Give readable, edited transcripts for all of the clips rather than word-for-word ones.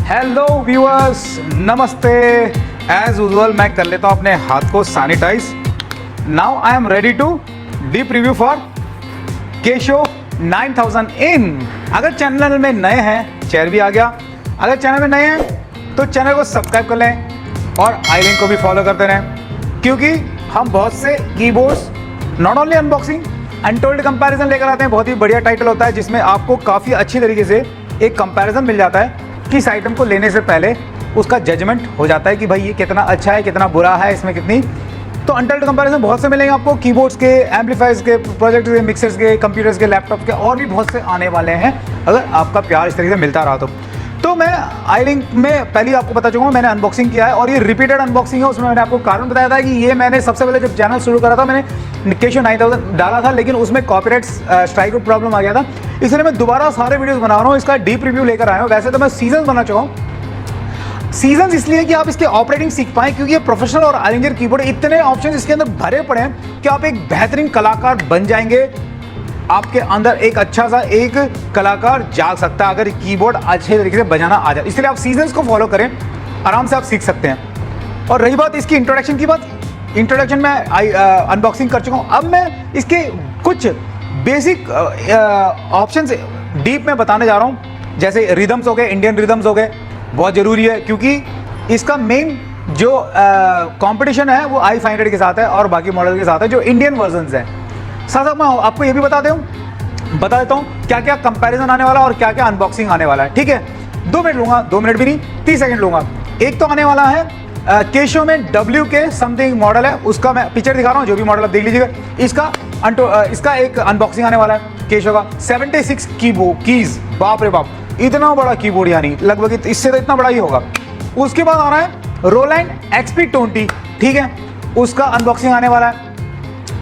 Hello viewers, नमस्ते। As usual मैं कर लेता हूँ अपने हाथ को sanitize. Now I am ready to deep review for केशो 9000 इन। अगर चैनल में नए हैं, चेयर भी आ गया, अगर चैनल में नए हैं तो चैनल को सब्सक्राइब कर लें और आई लिंक को भी फॉलो करते रहें, क्योंकि हम बहुत से keyboards not only unboxing untold comparison लेकर आते हैं। बहुत ही बढ़िया टाइटल होता है जिसमें आपको काफ़ी अच्छी तरीके से एक कंपैरिजन मिल जाता है कि इस आइटम को लेने से पहले उसका जजमेंट हो जाता है कि भाई ये कितना अच्छा है, कितना बुरा है, इसमें कितनी। तो अनटोल्ड कंपैरिजन बहुत से मिलेंगे आपको, कीबोर्ड्स के, एम्पलीफायर्स के, प्रोजेक्ट्स के, मिक्सर्स के, कंप्यूटर्स के, लैपटॉप के, और भी बहुत से आने वाले हैं अगर आपका प्यार इस तरीके से मिलता रहा तो मैं आई लिंक में पहले ही आपको बता चुका हूँ, मैंने अनबॉक्सिंग किया है और ये रिपीटेड अनबॉक्सिंग है। उसमें मैंने आपको कारण बताया था कि ये मैंने सबसे पहले जब चैनल शुरू करा था मैंने केशो 9000 डाला था, लेकिन उसमें कॉपीराइट स्ट्राइक प्रॉब्लम आ गया था, इसलिए मैं दोबारा सारे वीडियोस बना रहा हूँ, इसका डीप रिव्यू लेकर आया हूँ। वैसे तो मैं सीजन बना चुका हूँ। सीजन इसलिए कि आप इसके ऑपरेटिंग सीख पाएं, क्योंकि ये प्रोफेशनल और आइलिंजर कीबोर्ड, इतने ऑप्शन इसके अंदर भरे पड़े हैं कि आप एक बेहतरीन कलाकार बन जाएंगे। आपके अंदर एक अच्छा सा एक कलाकार जाग सकता है अगर कीबोर्ड अच्छे तरीके से बजाना आ जाए। इसलिए आप सीजन्स को फॉलो करें, आराम से आप सीख सकते हैं। और रही बात इसकी इंट्रोडक्शन की बात, इंट्रोडक्शन में अनबॉक्सिंग कर चुका हूँ। अब मैं इसके कुछ बेसिक ऑप्शंस डीप में बताने जा रहा हूँ, जैसे रिदम्स हो गए, इंडियन रिदम्स हो गए, बहुत ज़रूरी है क्योंकि इसका मेन जो कंपटीशन है वो i500 के साथ है और बाकी मॉडल के साथ है जो इंडियन वर्जन्स हैं। साथ साथ मैं आपको ये भी बता देता हूँ क्या क्या कंपैरिजन आने वाला और क्या क्या अनबॉक्सिंग आने वाला है। ठीक है, 2 मिनट लूँगा, 2 मिनट भी नहीं, 30 सेकंड लूँगा। एक तो आने वाला है केशो में W के समथिंग मॉडल है, उसका मैं पिक्चर दिखा रहा हूँ, जो भी मॉडल आप देख लीजिएगा। इसका एक अनबॉक्सिंग आने वाला है केशो का। 76 कीज, बाप रे बाप, इतना बड़ा कीबोर्ड, यानी लगभग इससे तो इतना बड़ा ही होगा। उसके बाद आ रहा है रोलैंड XP20, ठीक है, उसका अनबॉक्सिंग आने वाला है।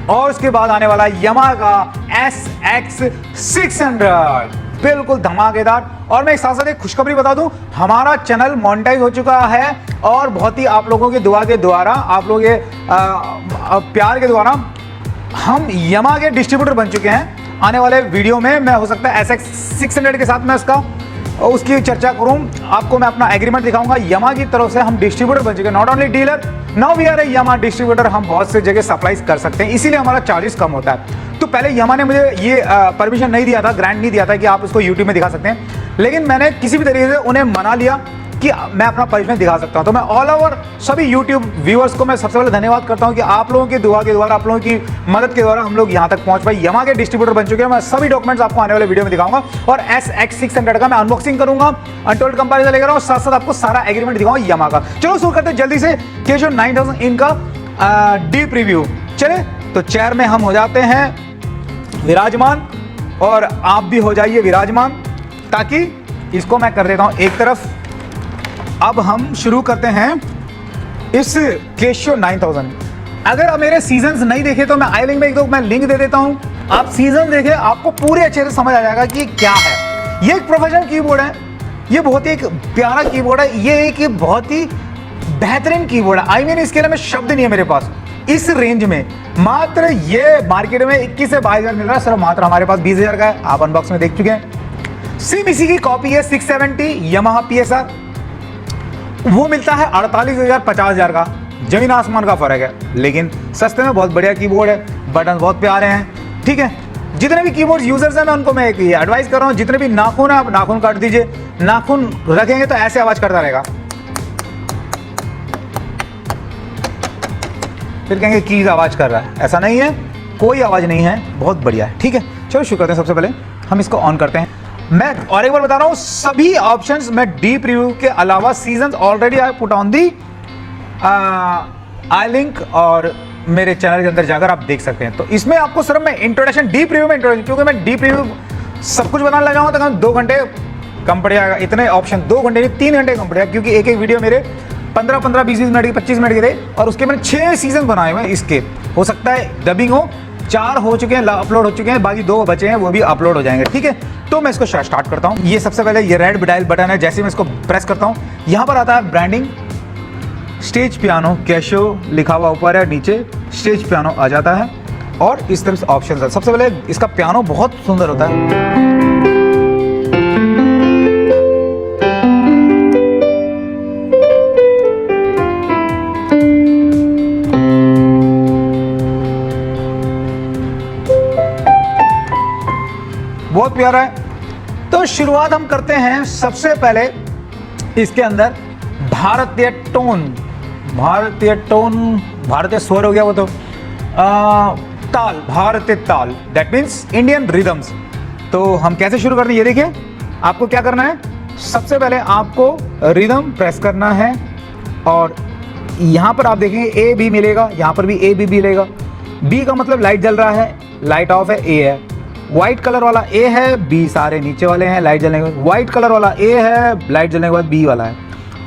और उसके बाद आने वाला है यामाहा का SX600, बिल्कुल धमाकेदार। और मैं साथ साथ एक खुशखबरी बता दूं, हमारा चैनल मोनेटाइज हो चुका है और बहुत ही आप लोगों के दुआ के द्वारा, आप लोगों के प्यार के द्वारा हम यामाहा के डिस्ट्रीब्यूटर बन चुके हैं। आने वाले वीडियो में मैं हो सकता है SX600 के साथ मैं उसकी चर्चा करूं, आपको मैं अपना एग्रीमेंट दिखाऊंगा। यामाहा की तरफ से हम डिस्ट्रीब्यूटर बन चुके हैं, not only dealer, now we are a Yamaha distributor. हम बहुत से जगह सप्लाईज कर सकते हैं, इसीलिए हमारा चार्जेस कम होता है। तो पहले यामाहा ने मुझे ये परमिशन नहीं दिया था, ग्रांट नहीं दिया था कि आप इसको यूट्यूब में दिखा सकते हैं, लेकिन मैंने किसी भी तरीके से उन्हें मना लिया कि मैं अपना परमिशन दिखा सकता हूं। तो मैं ऑल ओवर सभी यूट्यूब व्यूअर्स को मैं सबसे पहले धन्यवाद करता हूं कि आप लोगों की दुआ के द्वारा, आप लोगों की मदद के द्वारा हम लोग यहां तक पहुंच पाए, यामाहा के डिस्ट्रीब्यूटर बन चुके हैं। मैं सभी डॉक्यूमेंट्स आपको आने वाले वीडियो में दिखाऊंगा और SX600 का मैं अनबॉक्सिंग करूंगा, अनटोल्ड कंपैरिजन लेकर और साथ साथ आपको सारा एग्रीमेंट दिखाऊंगा यामाहा का। चलो शुरू करते हैं जल्दी से केशो 9000 इन का डीप रिव्यू। चले तो चेयर में हम हो जाते हैं विराजमान और आप भी हो जाइए विराजमान, ताकि इसको मैं कर देता हूं एक तरफ। अब हम शुरू करते हैं इस केशो 9000। अगर आप मेरे सीजन्स नहीं देखे तो मैं आई लिंक में एक दो मैं लिंक दे देता हूं, आप सीजन देखें, आपको पूरे अच्छे से समझ आ जाएगा कि क्या है। ये एक प्रोफेशनल कीबोर्ड है, ये बहुत ही एक प्यारा कीबोर्ड है, ये एक बहुत ही बेहतरीन कीबोर्ड है। आई मीन इसके लिए मैं शब्द नहीं है मेरे पास। इस रेंज में मात्र ये मार्केट में 21 से 22,000 मिल रहा है, सिर्फ मात्र हमारे पास 20,000 का है। आप अनबॉक्स में देख चुके हैं। सेम इसी की कॉपी है 670 यामाहा PSR, वो मिलता है 48,000 50,000 का, जमीन आसमान का फर्क है, लेकिन सस्ते में बहुत बढ़िया कीबोर्ड है, बटन बहुत प्यारे हैं। ठीक है, जितने भी कीबोर्ड यूजर्स हैं मैं उनको मैं एक एडवाइस कर रहा हूँ, जितने भी नाखून है आप नाखून काट दीजिए। नाखून रखेंगे तो ऐसे आवाज करता रहेगा, फिर कहेंगे कीज आवाज कर रहा है, ऐसा नहीं है, कोई आवाज नहीं है, बहुत बढ़िया है। ठीक है, चलो शुरू करते हैं। सबसे पहले हम इसको ऑन करते हैं। मैं और एक बार बता रहा हूं, सभी ऑप्शंस मैं डीप रिव्यू के अलावा seasons already I put on the I link और मेरे चैनल के अंदर जाकर आप देख सकते हैं। तो इसमें आपको सिर्फ मैं इंट्रोडक्शन, डीप रिव्यू में इंट्रोडक्शन, क्योंकि मैं डीप रिव्यू सब कुछ बताने लगा हूं तो 2 घंटे कम पड़ जाएगा। इतने ऑप्शन 2 घंटे नहीं 3 घंटे कम पड़ जाएगा, क्योंकि एक एक वीडियो मेरे 15-15, 20-20 मिनट के, 25 मिनट के थे और उसके मैंने 6 सीजन बनाए हुए हैं। इसके हो सकता है डबिंग हो, 4 हो चुके हैं, अपलोड हो चुके हैं, बाकी 2 बचे हैं, वो भी अपलोड हो जाएंगे। ठीक है, तो मैं इसको स्टार्ट करता हूं। ये सबसे पहले ये रेड डायल बटन है, जैसे मैं इसको प्रेस करता हूं यहां पर आता है ब्रांडिंग, स्टेज पियानो केशो लिखा हुआ ऊपर है, नीचे स्टेज पियानो आ जाता है और इस तरह से ऑप्शन है। सबसे पहले इसका पियानो बहुत सुंदर होता है। बहुत प्यारा है। तो शुरुआत हम करते हैं सबसे पहले इसके अंदर भारतीय टोन, भारतीय स्वर हो गया वो तो, ताल, भारतीय ताल, दैट मीन्स इंडियन रिदम्स। तो हम कैसे शुरू करते हैं ये देखिए। आपको क्या करना है, सबसे पहले आपको रिदम प्रेस करना है और यहाँ पर आप देखेंगे ए बी मिलेगा, यहाँ पर भी ए बी मिलेगा। बी का मतलब लाइट जल रहा है, लाइट ऑफ है, ए है। व्हाइट कलर वाला ए है, बी सारे नीचे वाले हैं, लाइट जलने के बाद व्हाइट कलर वाला ए है, लाइट जलने के बाद बी वाला है।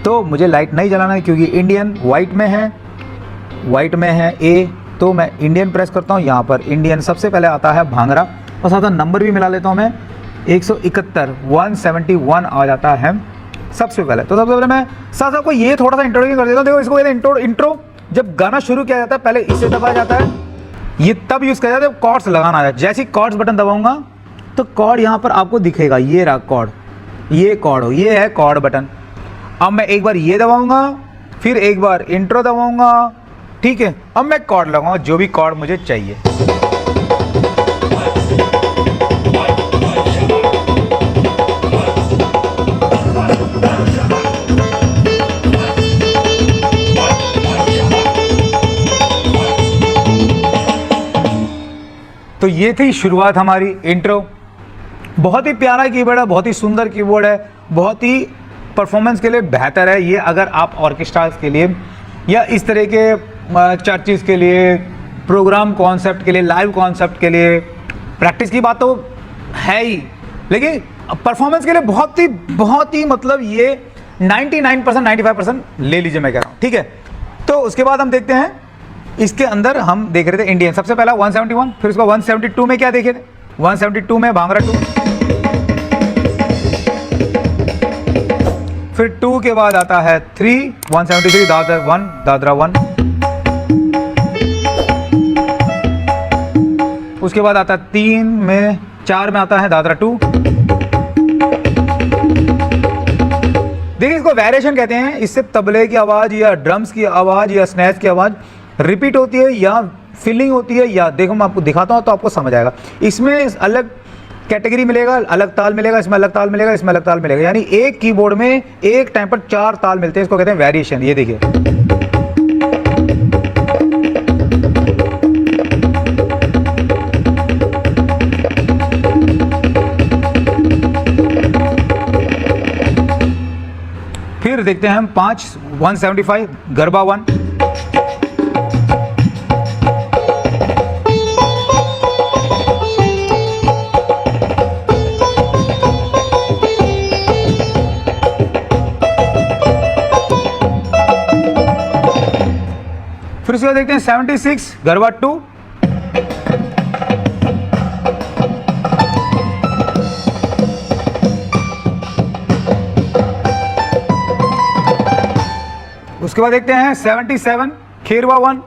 तो मुझे लाइट नहीं जलाना है क्योंकि इंडियन व्हाइट में है ए, तो मैं इंडियन प्रेस करता हूँ। यहाँ पर इंडियन सबसे पहले आता है भांगड़ा और साथ नंबर भी मिला लेता हूँ मैं, 171 171 आ जाता है सबसे पहले। तो सबसे पहले मैं साथ को ये थोड़ा सा इंट्रोडक्शन कर देता हूँ। देखो इसको इंट्रो जब गाना शुरू किया जाता है पहले इसे दबाया जाता है, ये तब यूज़ किया जाता है कॉर्ड्स लगाना है। जैसे ही कॉर्ड्स बटन दबाऊंगा तो कॉर्ड यहाँ पर आपको दिखेगा, ये रहा कॉर्ड, ये कॉर्ड हो, ये है कॉर्ड बटन। अब मैं एक बार ये दबाऊंगा, फिर एक बार इंट्रो दबाऊंगा, ठीक है। अब मैं कॉर्ड लगाऊंगा जो भी कॉर्ड मुझे चाहिए। तो ये थी शुरुआत हमारी, इंट्रो। बहुत ही प्यारा कीबोर्ड है, बहुत ही सुंदर कीबोर्ड है, बहुत ही परफॉर्मेंस के लिए बेहतर है ये। अगर आप ऑर्केस्ट्रास के लिए या इस तरह के चर्चेस के लिए, प्रोग्राम कॉन्सेप्ट के लिए, लाइव कॉन्सेप्ट के लिए, प्रैक्टिस की बात तो है ही, लेकिन परफॉर्मेंस के लिए बहुत ही मतलब ये 99% 95% ले लीजिए मैं कह रहा हूँ, ठीक है। तो उसके बाद हम देखते हैं इसके अंदर, हम देख रहे थे इंडियन सबसे पहला 171, फिर उसको 172 में क्या देखे थे, 172 में भांगड़ा 2, फिर 2 के बाद आता है 3, 173 दादरा 1, दादरा 1, उसके बाद आता है 4 में आता है दादरा 2। देखिए इसको वेरिएशन कहते हैं, इससे तबले की आवाज़ या ड्रम्स की आवाज़ या स्नैर्स की आवाज़ रिपीट होती है या फिलिंग होती है, या देखो मैं आपको दिखाता हूँ तो आपको समझ आएगा। इसमें अलग कैटेगरी मिलेगा, अलग ताल मिलेगा, इसमें अलग ताल मिलेगा, इसमें अलग ताल मिलेगा, यानी एक कीबोर्ड में एक टाइम पर 4 ताल मिलते हैं, इसको कहते हैं वेरिएशन। ये देखिए फिर देखते हैं हम 175 गरबा 1, फिर उसके बाद देखते हैं 76 गरबा 2, उसके बाद देखते हैं 77 खेरवा 1,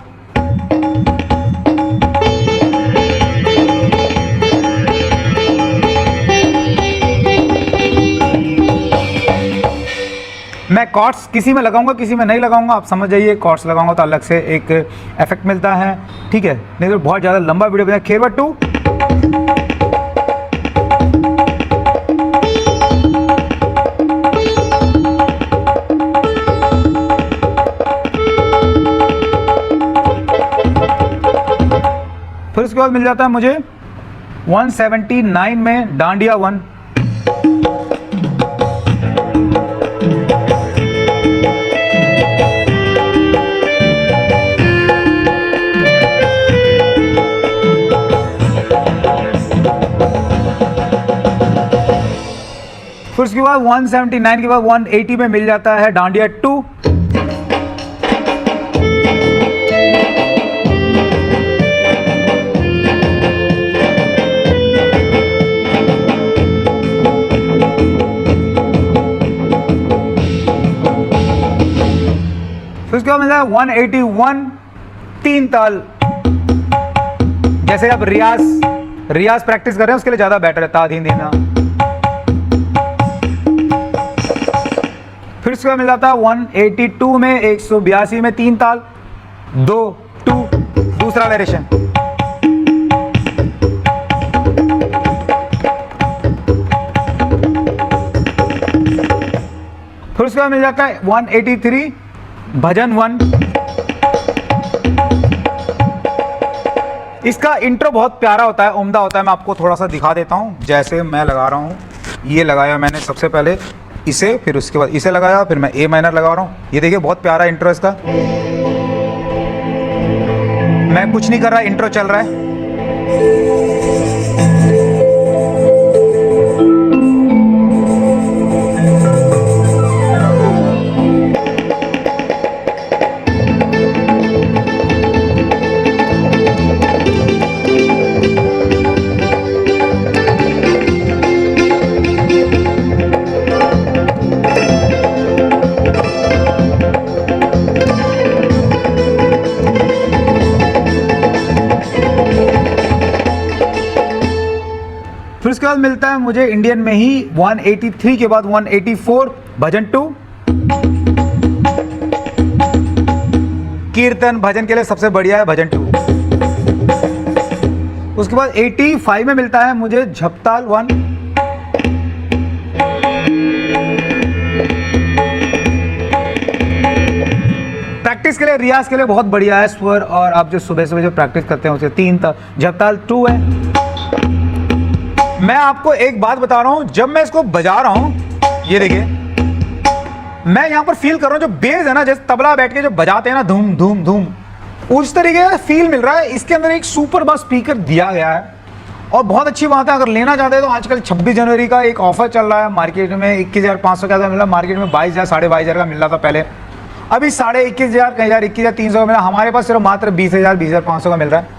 मैं कॉर्ड्स किसी में लगाऊंगा किसी में नहीं लगाऊंगा, आप समझ जाइए। कॉर्ड्स लगाऊंगा तो अलग से एक इफेक्ट मिलता है, ठीक है, नहीं तो बहुत ज़्यादा लंबा वीडियो बना। खेरवा 2, फिर उसके बाद मिल जाता है मुझे 179 में डांडिया 1, फिर उसके बाद 179 के बाद 180 में मिल जाता है डांडिया 2, फिर उसके बाद मिल जाता है 181 3 ताल। जैसे आप रियाज प्रैक्टिस कर रहे हैं उसके लिए ज़्यादा बेटर है ताधीन देना। फिर उसके बाद मिल जाता है 182 में 182 में 3 ताल 2 2, दूसरा वेरिएशन। फिर उसके बाद मिल जाता है 183 भजन 1। इसका इंट्रो बहुत प्यारा होता है, उम्दा होता है। मैं आपको थोड़ा सा दिखा देता हूँ। जैसे मैं लगा रहा हूँ, ये लगाया मैंने सबसे पहले इसे, फिर उसके बाद इसे लगाया, फिर मैं ए माइनर लगा रहा हूँ। ये देखिए बहुत प्यारा इंट्रो इसका। मैं कुछ नहीं कर रहा, इंट्रो चल रहा है। फिर उसके बाद मिलता है मुझे इंडियन में ही 183 के बाद 184 भजन 2। कीर्तन भजन के लिए सबसे बढ़िया है भजन 2। उसके बाद 85 में मिलता है मुझे झपताल 1। प्रैक्टिस के लिए, रियाज के लिए बहुत बढ़िया है स्वर, और आप जो सुबह सुबह जो प्रैक्टिस करते हैं उसे 3 तक झपताल 2 है। मैं आपको एक बात बता रहा हूं, जब मैं इसको बजा रहा हूं, ये देखिए मैं यहां पर फील कर रहा हूं, जो बेस है ना, जैसे तबला बैठ के जो बजाते हैं ना, धूम धूम धूम, उस तरीके का फील मिल रहा है। इसके अंदर एक सुपर बस स्पीकर दिया गया है, और बहुत अच्छी बात है। अगर लेना चाहते हैं तो आजकल 26 जनवरी का एक ऑफर चल रहा है मार्केट में। 21,500 का मिल रहा है मार्केट में, 22,000 22,500 का मिल रहा था पहले। अभी 21,500 कहीं 21,300 का मिला। हमारे पास सिर्फ मात्र 20,000 20,500 का मिल रहा है।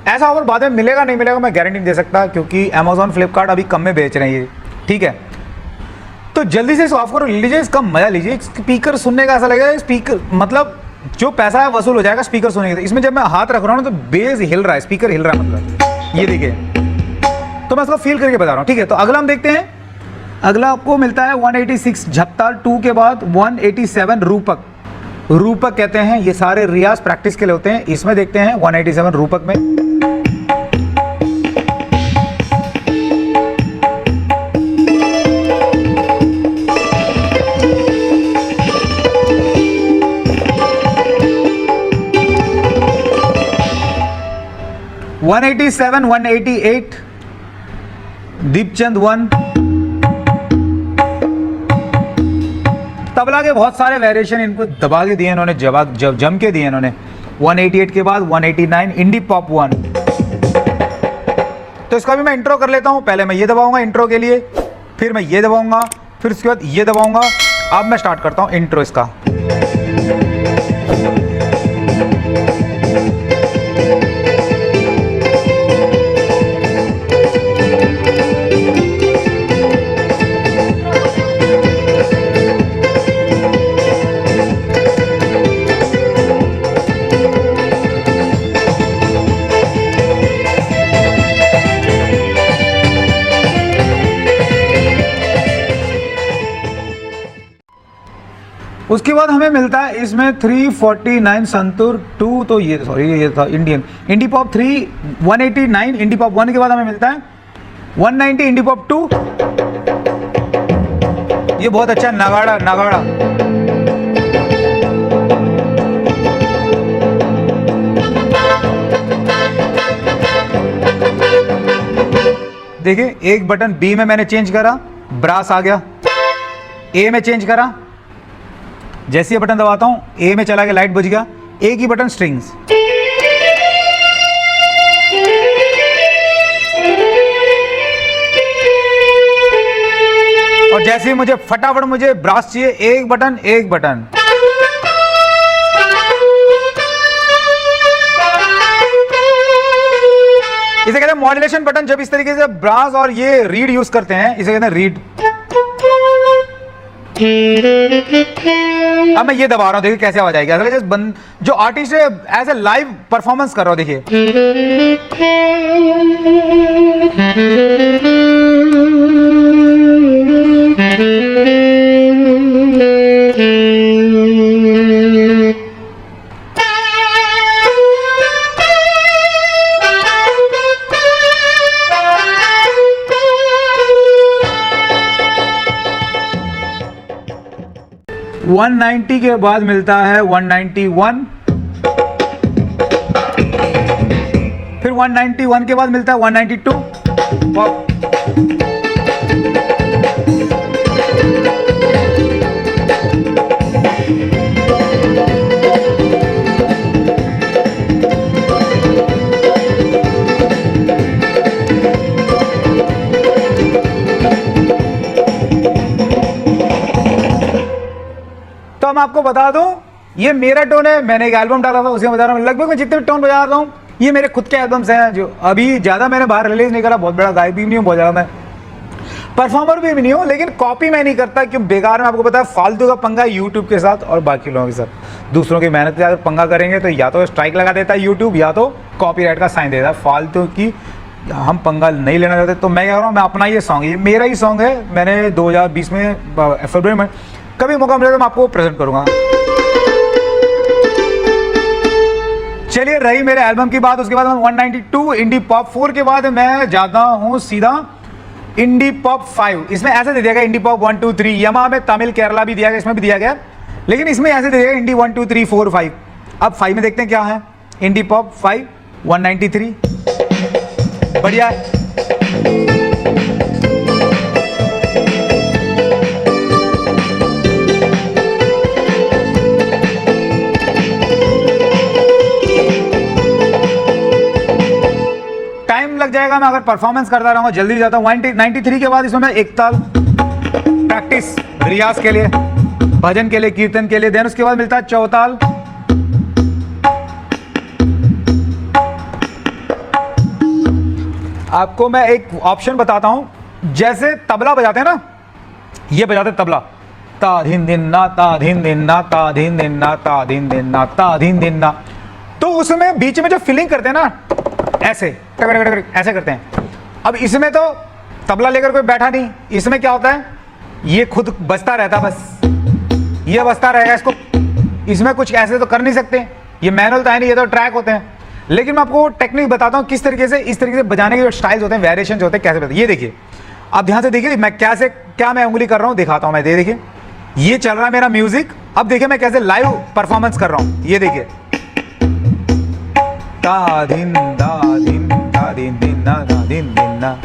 ऐसा ऑफर बाद में मिलेगा नहीं मिलेगा मैं गारंटी नहीं दे सकता, क्योंकि अमेजोन फ्लिपकार्ट अभी कम में बेच रहे हैं ये, ठीक है। तो जल्दी से इस ऑफर को ले लीजिए, इसका मजा लीजिए। स्पीकर सुनने का ऐसा लगेगा, स्पीकर मतलब जो पैसा है वसूल हो जाएगा स्पीकर सुनने का। इसमें जब मैं हाथ रख रहा हूँ ना, तो बेस हिल रहा है, स्पीकर हिल रहा है, मतलब ये देखिए। तो मैं इसको फील करके बता रहा हूँ, ठीक है। तो अगला हम देखते हैं। अगला आपको मिलता है 186 झपताल 2 के बाद 187 रूपक। रूपक कहते हैं, ये सारे रियाज प्रैक्टिस के लिए होते हैं। इसमें देखते हैं 187 रूपक में। वन 187 188 दीपचंद 1। तबला के बहुत सारे वेरिएशन इनको दबा के दिए इन्होंने, जब जम के दिए इन्होंने। 188 के बाद 189 इंडी पॉप 1। तो इसका भी मैं इंट्रो कर लेता हूं। पहले मैं ये दबाऊंगा इंट्रो के लिए, फिर मैं ये दबाऊंगा, फिर उसके बाद ये दबाऊंगा। अब मैं स्टार्ट करता हूं इंट्रो इसका। उसके बाद हमें मिलता है इसमें 349 संतूर 2। तो ये सॉरी ये था Indian indie pop 3 189 indie pop 1 के बाद हमें मिलता है 190 इंडी पॉप 2। ये बहुत अच्छा नगाड़ा नगाड़ा। देखिए एक बटन बी में मैंने चेंज करा, ब्रास आ गया। ए में चेंज करा, जैसे ये बटन दबाता हूं ए में चला गया, लाइट बुझ गया। एक ही बटन स्ट्रिंग्स। और जैसे ही मुझे फटाफट मुझे ब्रास चाहिए, एक बटन एक बटन। इसे कहते हैं मॉड्यूलेशन बटन। जब इस तरीके से ब्रास और ये रीड यूज करते हैं, इसे कहते हैं रीड। अब मैं ये दबा रहा हूं, देखिए कैसे आवाज आएगी। जो आर्टिस्ट है एज ए लाइव परफॉर्मेंस कर रहा हूं, देखिए। 190 के बाद मिलता है 191, फिर 191 के बाद मिलता है 192। तो मैं आपको बता दूं, ये मेरा टोन है, मैंने एक एल्बम डाला था उसे बता रहा हूँ। लगभग मैं जितने भी टोन बजा रहा हूँ ये मेरे खुद के एल्बम्स हैं, जो अभी ज़्यादा मैंने बाहर रिलीज नहीं करा। बहुत बड़ा गायक भी नहीं हूँ, बहुत ज़्यादा मैं परफॉर्मर भी नहीं हूँ, लेकिन कॉपी मैं नहीं करता क्यों बेकार में। आपको पता है फालतू का पंगा यूट्यूब के साथ और बाकी लोगों के साथ। दूसरों की मेहनत से अगर पंगा करेंगे तो या तो स्ट्राइक लगा देता है यूट्यूब, या तो कॉपीराइट का साइन देता है। फालतू की हम पंगा नहीं लेना चाहते। तो मैं क्या कर रहा हूँ, मैं अपना ये सॉन्ग, ये मेरा ही सॉन्ग है, मैंने 2020 में फरवरी में, कभी मौका मिले तो मैं आपको प्रेजेंट करूँगा। चलिए रही मेरे एल्बम की बात, उसके बाद 192 इंडी पॉप 4 के बाद मैं जाता हूँ सीधा इंडी पॉप 5। इसमें ऐसे दे दिया गया इंडी पॉप 1 2 3, यमा में तमिल केरला भी दिया गया, इसमें भी दिया गया, लेकिन इसमें ऐसे दे दिया गया इंडी 1 2 3 4 5। अब 5 में देखते हैं क्या है। इंडी पॉप 5 193, बढ़िया है। लग जाएगा, मैं अगर परफॉर्मेंस करता रहूंगा जल्दी जाता हूँ। 93 के बाद इसमें मैं एक ताल प्रैक्टिस रियाज के लिए, भजन के लिए, कीर्तन के लिए। देन उसके बाद मिलता है चौताल। आपको मैं एक ऑप्शन बताता हूं, जैसे तबला बजाते हैं ना, ये बजाते तबला, ता धिन दिन ना, ता धिन दिन ना, ता धिन दिन ना, ता धिन दिन ना, ता धिन दिन ना। तो उसमें बीच में जो फीलिंग करते हैं ना, ऐसे ऐसे करते हैं। अब इसमें तो तबला लेकर कोई बैठा नहीं, इसमें क्या होता है, ये खुद बजता रहता, बस ये बजता रहेगा। इसको इसमें कुछ ऐसे तो कर नहीं सकते, ये मैनुअल तो है नहीं, ये तो ट्रैक होते हैं। लेकिन मैं आपको टेक्निक बताता हूँ किस तरीके से, इस तरीके से बजाने के जो स्टाइल्स होते हैं, वेरिएशन होते हैं, कैसे बताते हैं। ये देखिए, आप ध्यान से देखिए, मैं कैसे क्या मैं उंगली कर रहा हूँ दिखाता हूँ मैं। देखिए ये चल रहा है मेरा म्यूजिक। अब देखिए मैं कैसे लाइव परफॉर्मेंस कर रहा हूँ। ये देखिए, ता दिन दा दिन दा दिन दिन ना दा दिन दिन ना।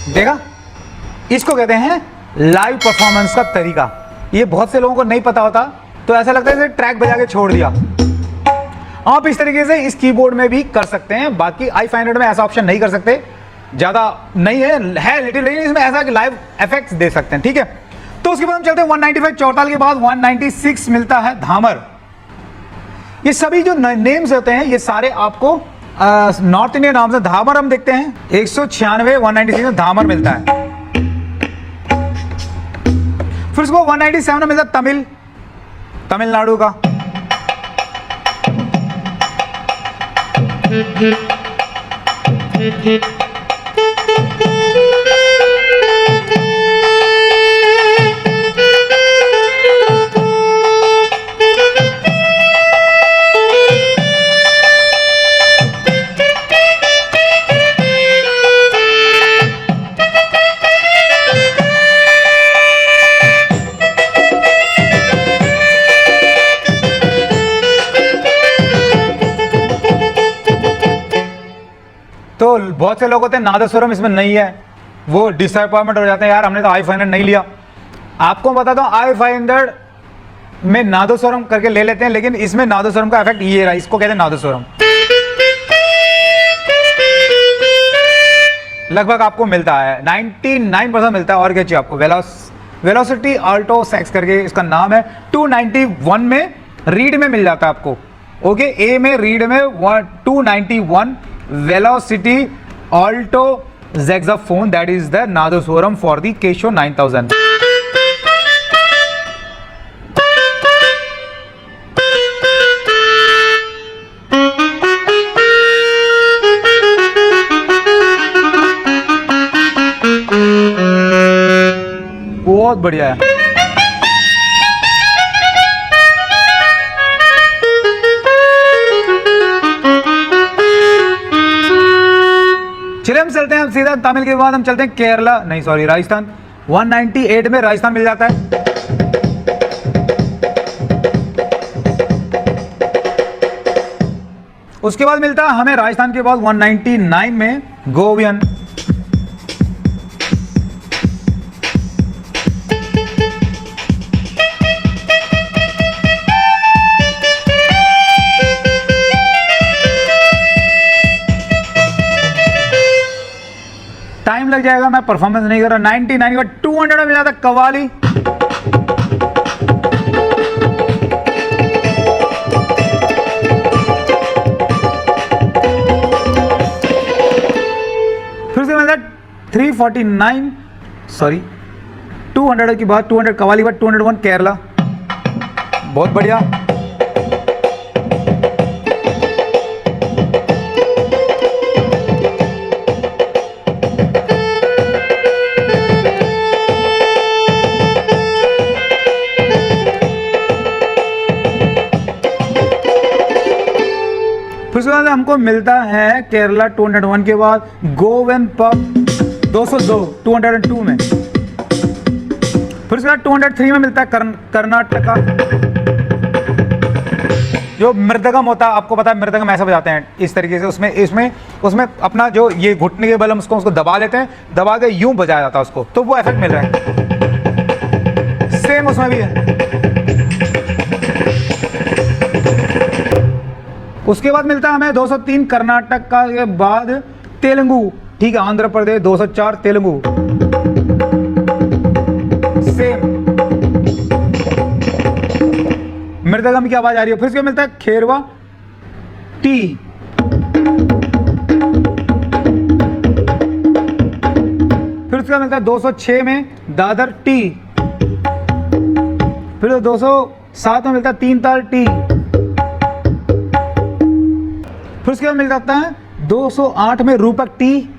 देखा, इसको कहते हैं लाइव परफॉर्मेंस का तरीका। ये बहुत से लोगों को नहीं पता होता, तो ऐसा लगता है जैसे ट्रैक बजा के छोड़ दिया। आप इस तरीके से इस कीबोर्ड में भी कर सकते हैं। बाकी i500 में ऐसा ऑप्शन नहीं कर सकते, ज़्यादा नहीं है लिटिल, लेकिन इसमें ऐसा कि लाइव इफेक्ट्स दे सकते हैं। ठीक है, तो उसके बाद हम चलते हैं 195 चौताल के बाद 196 मिलता है धामर। ये सभी जो नेम्स होते हैं ये सारे आपको नॉर्थ इंडियन नाम से। धामर हम देखते हैं 196 196 में धामर मिलता है। फिर उसको 197 में मिलता है तमिलनाडु का। तो बहुत से लोग होते हैं नादस्वरम इसमें नहीं है, वो डिसअपॉइंटमेंट हो जाते हैं, यार हमने तो i500 नहीं लिया। आपको बता दो i500 में नादस्वरम करके ले लेते हैं, लेकिन इसमें नादस्वरम का इफेक्ट ये रहा, इसको कहते हैं नादस्वरम। लगभग आपको मिलता है 99% मिलता है। और क्या चाहिए आपको, वेलोसिटी अल्टो सैक्स करके इसका नाम है। 291 में रीड में मिल जाता है आपको। ओके, ए में रीड में 291 Velocity Alto Saxophone, that is the Nadaswaram for the Casio 9000. बहुत बढ़िया है। चलिए हम चलते हैं, हम सीधा तमिल के बाद हम चलते हैं केरला, नहीं सॉरी राजस्थान। 198 में राजस्थान मिल जाता है। उसके बाद मिलता है हमें राजस्थान के बाद 199 में गोवियन। टाइम लग जाएगा, मैं परफॉर्मेंस नहीं कर रहा। 99 का 200 में मिला था कव्वाली। फिर से मिला 349, सॉरी 200 की बात, 200 कव्वाली के बाद 201 केरला। बहुत बढ़िया। फिर उसके बाद हमको मिलता है केरला 201 के बाद गोवन पब 202, 202 में। फिर उसके बाद 203 में मिलता है कर्नाटका। जो मृदगम होता है, आपको पता है मृदगम ऐसा बजाते हैं इस तरीके से, उसमें अपना जो ये घुटने के बल हम उसको दबा लेते हैं, दबा के यूं बजाया जाता है उसको, तो वो इफेक्ट मिल रहा है। सेम उसमें भी है। उसके बाद मिलता है हमें 203 कर्नाटक के बाद तेलुगु, ठीक है, आंध्र प्रदेश 204 तेलुगु। सेम मृदगम की आवाज आ रही है। फिर उसके मिलता है खेरवा टी। फिर उसका मिलता है 206 में दादर टी। फिर 207 में मिलता है तीन ताल टी। फिर उसके बाद मिल जाता है 208 में रूपक टी।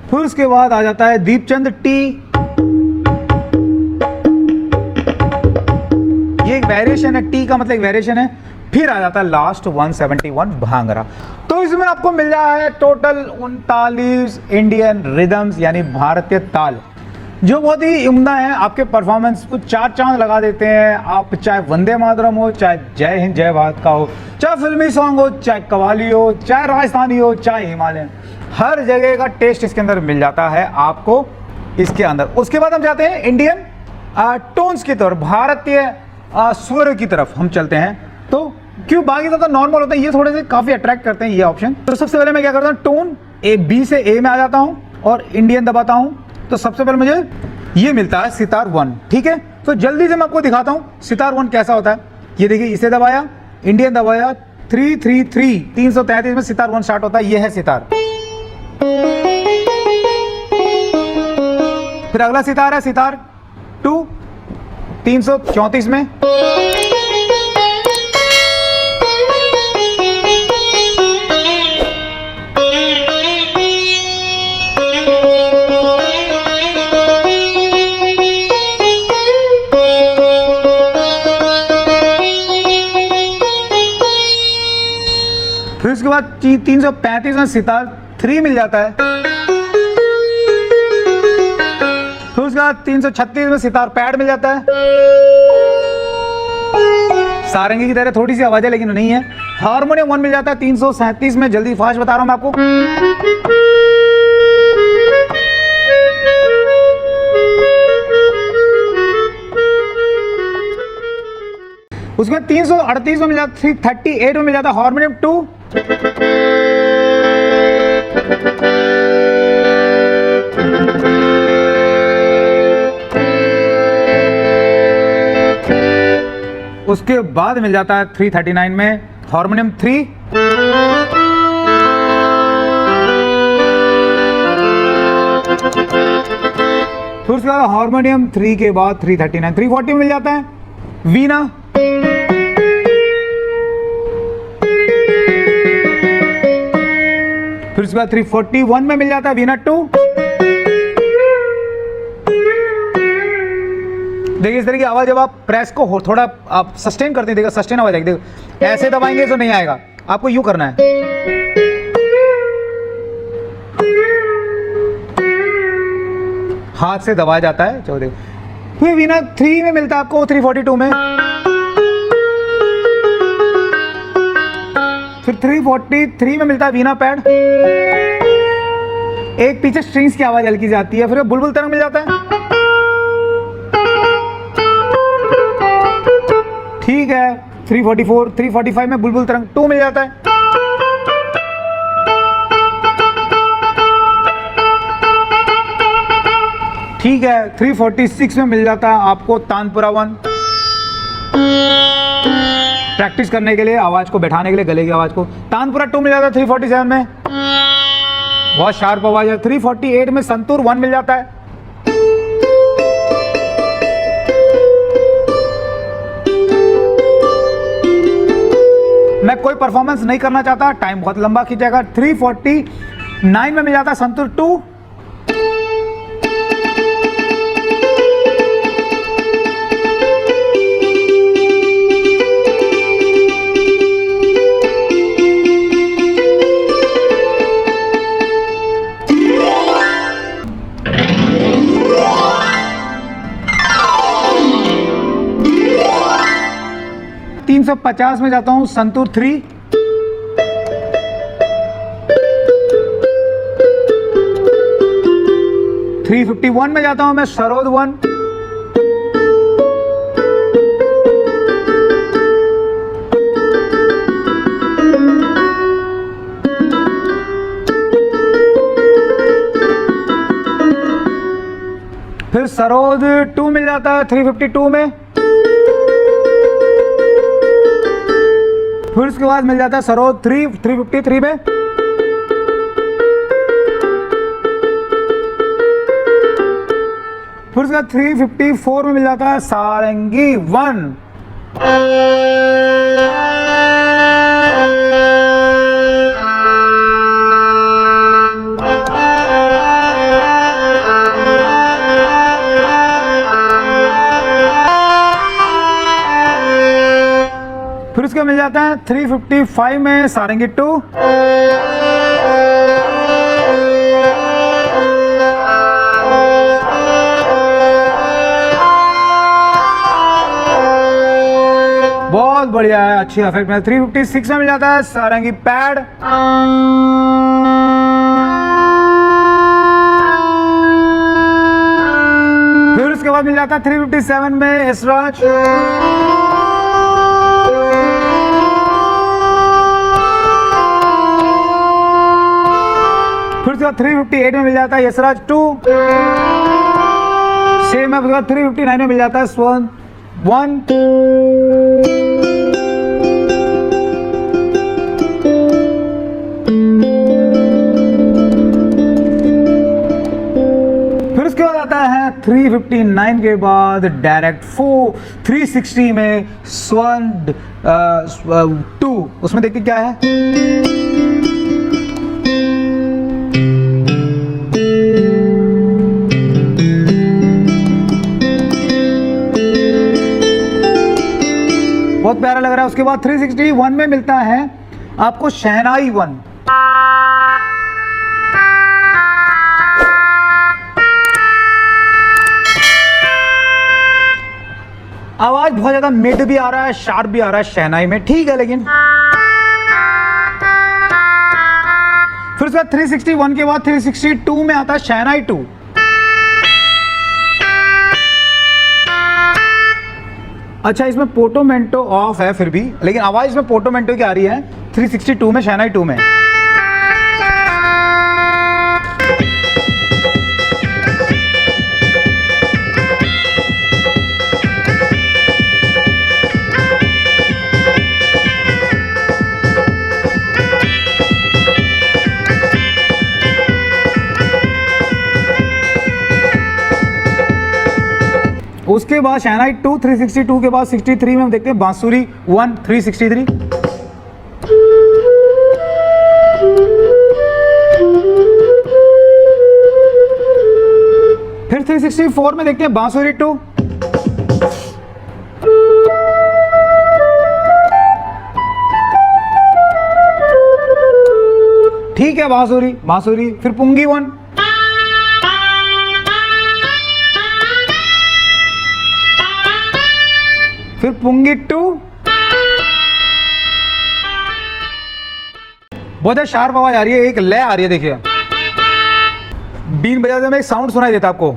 फिर उसके बाद आ जाता है दीपचंद टी। ये एक वेरिएशन है, टी का मतलब एक वेरिएशन है। फिर आ जाता है लास्ट 171 भांगड़ा। तो इसमें आपको मिल रहा है टोटल 39 इंडियन रिदम्स यानी भारतीय ताल, जो बहुत ही उम्दा है। आपके परफॉर्मेंस को चार चांद लगा देते हैं। आप चाहे वंदे मातरम हो, चाहे जय हिंद जय भारत का हो, चाहे फिल्मी सॉन्ग हो, चाहे कव्वाली हो, चाहे राजस्थानी हो, चाहे हिमालयन, हर जगह का टेस्ट इसके अंदर मिल जाता है आपको इसके अंदर। उसके बाद हम जाते हैं इंडियन टोन्स की तरफ, भारतीय स्वर की तरफ हम चलते हैं। तो क्यों बाकी तो नॉर्मल होते हैं, ये थोड़े से काफ़ी अट्रैक्ट करते हैं ये ऑप्शन। तो सबसे पहले मैं क्या करता हूँ, टोन बी से ए में आ जाता हूँ और इंडियन दबाता हूँ। तो सबसे पहले मुझे ये मिलता है सितार 1, ठीक है। तो जल्दी से मैं आपको दिखाता हूँ सितार 1 कैसा होता है। ये देखिए, इसे दबाया, इंडियन दबाया, 333 333 में सितार 1 स्टार्ट होता है। ये है सितार। फिर अगला सितार है सितार 2 334 में। फिर उसके बाद 335 में सितार 3 मिल जाता है। फिर उसके बाद 336 में सितार पैड मिल जाता है। सारंगी की तरह थोड़ी सी आवाज है लेकिन नहीं है। हारमोनियम 1 मिल जाता है 337 में। जल्दी फास्ट बता रहा हूं मैं आपको। उसके बाद 338 में मिल जाता, 338 में मिल जाता हारमोनियम 2। उसके बाद मिल जाता है 339 में हारमोनियम 3। फिर उसके बाद हारमोनियम 3 के बाद 339 340 में मिल जाता है वीणा। फिर उसके बाद 341 में मिल जाता है वीणा 2। देखिए इस तरह की आवाज़ जब आप प्रेस को थोड़ा आप सस्टेन करते हैं, देखिए सस्टेन आवाज़ आएगी। देखो ऐसे दबाएंगे तो नहीं आएगा, आपको यूँ करना है। हाथ से दबाया जाता है। चलो देखो फिर वीना 3 में मिलता है आपको, 342 में। फिर 343 में मिलता है वीना पैड। एक पीछे स्ट्रिंग्स की आवाज हल्की जाती है। फिर बुलबुल तरंग मिल जाता है। ठीक है 344 345 में बुलबुल तरंग 2 मिल जाता है। ठीक है 346 में मिल जाता है आपको तानपुरा 1। प्रैक्टिस करने के लिए, आवाज को बैठाने के लिए, गले की आवाज को। तानपुरा 2 मिल जाता है 347 में, बहुत शार्प आवाज है। 348 में संतूर 1 मिल जाता है। मैं कोई परफॉर्मेंस नहीं करना चाहता, टाइम बहुत लंबा खींचेगा। 349 में मिल जाता है संतूर 2। तीन 350 में जाता हूं संतूर 3। थ्री 351 में जाता हूं मैं सरोद 1। फिर सरोद 2 मिल जाता है 352 में। फिर उसके बाद मिल जाता है सरोद 353 में। फिर उसके बाद 354 में मिल जाता है सारंगी 1। फिर उसका मिल जाता है 355 में सारंगी 2। बहुत बढ़िया है, अच्छी इफेक्ट में। 356 में मिल जाता है सारंगी पैड। फिर उसके बाद मिल जाता है 357 में इसराज। फिर उसके बाद 358 में मिल जाता है यशराज 2। सेम है। उसके बाद 359 में मिल जाता है स्वर्ण 1। फिर उसके बाद आता है 359 के बाद डायरेक्ट 360 में स्वर्ण 2। उसमें देखिए क्या है। बहुत प्यारा लग रहा है। उसके बाद 361 में मिलता है आपको शहनाई 1। आवाज बहुत ज्यादा मिड भी आ रहा है, शार्प भी आ रहा है शहनाई में, ठीक है। लेकिन फिर उसके बाद 361 के बाद 362 में आता है शहनाई 2। अच्छा इसमें पोर्टोमेंटो ऑफ है फिर भी, लेकिन आवाज इसमें पोर्टोमेंटो की आ रही है 362 में शहनाई 2 में। उसके बाद शहनाई 2 362 के बाद 63 में हम देखते हैं बांसुरी 1 363। फिर 364 में देखते हैं बांसुरी 2। ठीक है, बांसुरी बांसुरी। फिर पुंगी 1, फिर पुंगी 2। बहुत शार्प आवाज आ रही है, एक लय आ रही है, देखिए बीन बजाते में एक साउंड सुनाई देता आपको।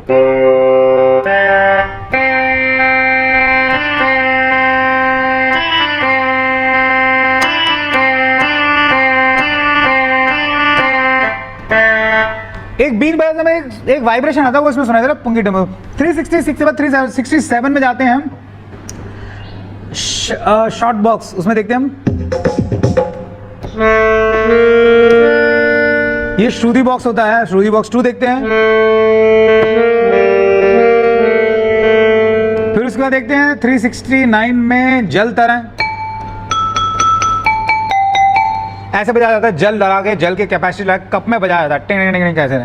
एक बीन बजाते में एक वाइब्रेशन आता है, वो इसमें सुनाई दे रहा है पुंगी टेम्पो। 366 के बाद 367 में जाते हैं हम, शॉर्ट बॉक्स, उसमें देखते हैं हम ये श्रुति बॉक्स होता है, श्रुति बॉक्स 2 देखते हैं। फिर उसके बाद देखते हैं 369 में जल तरंग, ऐसे बजाया जाता है, जल लगा के, जल के कैपेसिटी लगा कप में बजाया जाता है, टिंग टिंग टिंग कैसे।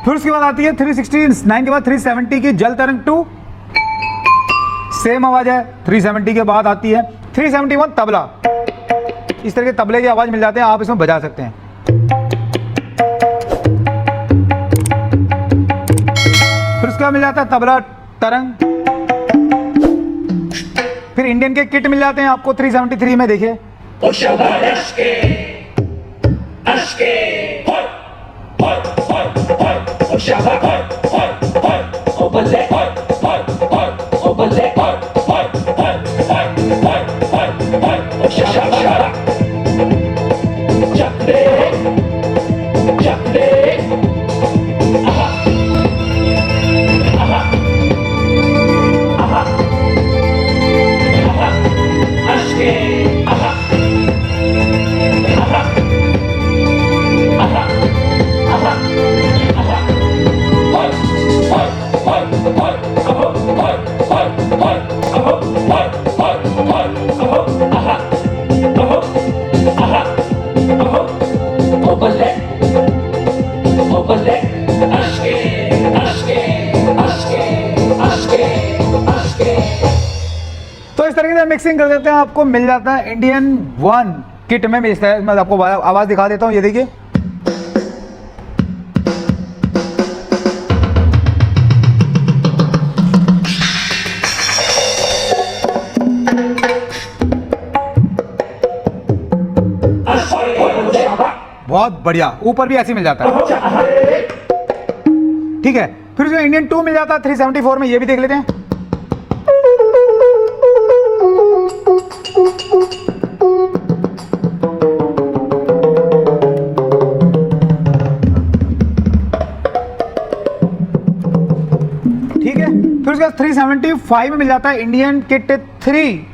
फिर उसके बाद आती है 369 के बाद 370 की जल तरंग 2, सेम आवाज है। 370 के बाद आती है 371 तबला, इस तरह के तबले की आवाज मिल जाते हैं, आप इसमें बजा सकते हैं। फिर उसके बाद मिल जाता है तबला तरंग। फिर इंडियन के किट मिल जाते हैं आपको 373 में, देखिए तो इस तरीके से मिक्सिंग कर देते हैं, आपको मिल जाता है इंडियन 1 किट में मिलता है। मैं आपको आवाज दिखा देता हूं, ये देखिए बहुत बढ़िया, ऊपर भी ऐसे मिल जाता है, ठीक है। फिर जो इंडियन 2 मिल जाता है 374 में, ये भी देख लेते हैं। ठीक है, फिर उसके बाद 375 में मिल जाता है इंडियन किट 3।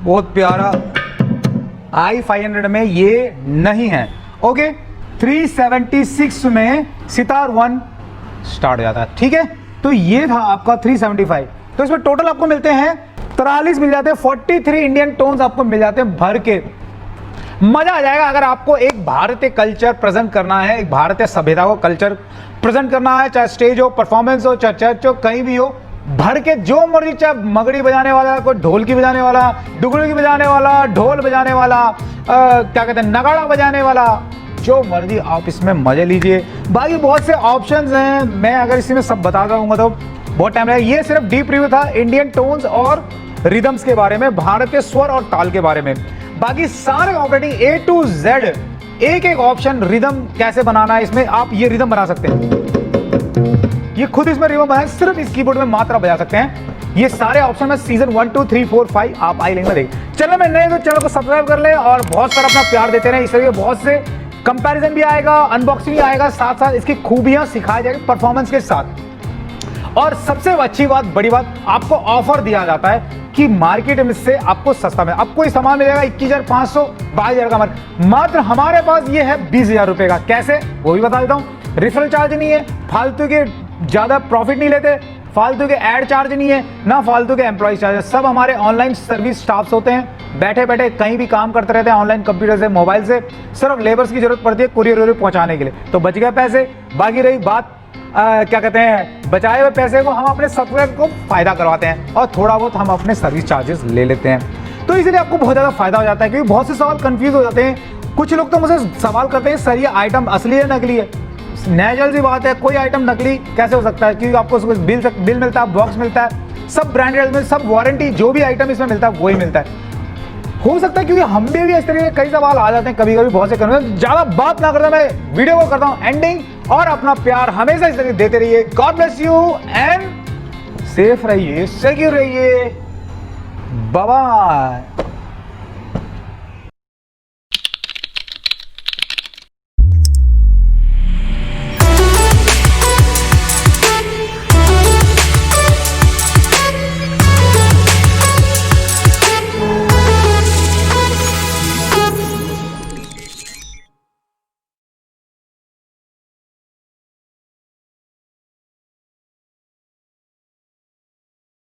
बहुत प्यारा, i500 में ये नहीं है। ओके, 376 में सितार 1 स्टार्ट हो जाता है, ठीक है। तो ये था आपका 375। तो इसमें टोटल आपको मिलते हैं 43 मिल जाते हैं, 43 इंडियन टोन्स आपको मिल जाते हैं भर के। मजा आ जाएगा अगर आपको एक भारतीय कल्चर प्रेजेंट करना है, एक भारतीय सभ्यता को कल्चर प्रेजेंट करना है, चाहे स्टेज हो, परफॉर्मेंस हो, चाहे चर्च हो, कहीं भी हो, भर के जो मर्जी, चाहे मगड़ी बजाने वाला, कोई ढोलकी बजाने वाला, डुगडुगी बजाने वाला, ढोल बजाने वाला, क्या कहते हैं, नगाड़ा बजाने वाला, जो मर्जी आप इसमें मजे लीजिए। बाकी बहुत से ऑप्शंस हैं, मैं अगर इसी में सब बता दूंगा तो बहुत टाइम लगेगा। ये सिर्फ डीप रिव्यू था इंडियन टोन्स और रिदम्स के बारे में, भारतीय स्वर और ताल के बारे में। बाकी सारे ऑपरेटिंग A to Z, एक एक ऑप्शन, रिदम कैसे बनाना है, इसमें आप ये रिदम बना सकते हैं, ये खुद इसमें रिदम बनाए, सिर्फ इस कीबोर्ड में मात्रा बजा सकते हैं। ये सारे ऑप्शन में सीजन 1 2 3 4 5 आप आई लेंगे देख। चैनल में नए तो चैनल को सब्सक्राइब कर ले और बहुत सारा अपना प्यार देते रहे। इस तरीके बहुत से कंपैरिजन भी आएगा, अनबॉक्सिंग भी आएगा, साथ साथ इसकी खूबियां सिखाई जाएगी परफॉर्मेंस के साथ। और सबसे अच्छी बात, बड़ी बात, आपको ऑफर दिया जाता है कि मार्केट में से आपको सस्ता में आपको ये सामान मिलेगा 21,500 22,000 का, मात्र हमारे पास ये है 20,000 रुपए का। कैसे, वो भी बता देता हूँ। रेफरल चार्ज नहीं है, फालतू के ज्यादा प्रॉफिट नहीं लेते, फालतू के ऐड चार्ज नहीं है, ना फालतू के एम्प्लॉय चार्ज। सब हमारे ऑनलाइन सर्विस स्टाफ्स होते हैं, बैठे बैठे कहीं भी काम करते रहते हैं ऑनलाइन, कंप्यूटर से, मोबाइल से। सिर्फ लेबर्स की जरूरत पड़ती है कुरियर पहुंचाने के लिए। तो बच गए पैसे। बाकी रही बात क्या कहते हैं, बचाए हुए पैसे को हम अपने सब्सक्राइबर को फायदा करवाते हैं और थोड़ा बहुत हम अपने सर्विस चार्जेस ले लेते हैं। तो इसलिए आपको बहुत ज़्यादा फायदा हो जाता है, क्योंकि बहुत से सवाल कंफ्यूज हो जाते हैं। कुछ लोग तो मुझसे सवाल करते हैं, सर ये आइटम असली है नकली है? नेचुरल सी बात है, कोई आइटम नकली कैसे हो सकता है? क्योंकि आपको बिल मिलता है, बॉक्स मिलता है, सब ब्रांडेड में, सब वारंटी, जो भी आइटम इसमें मिलता है वही मिलता है। हो सकता है क्योंकि हम भी इस तरीके के कई सवाल आ जाते हैं कभी कभी, बहुत से करने। ज्यादा बात ना करता मैं वीडियो को करता हूं एंडिंग, और अपना प्यार हमेशा इस तरीके देते रहिए। God bless you and safe रहिए, सिक्योर रहिए। Bye bye.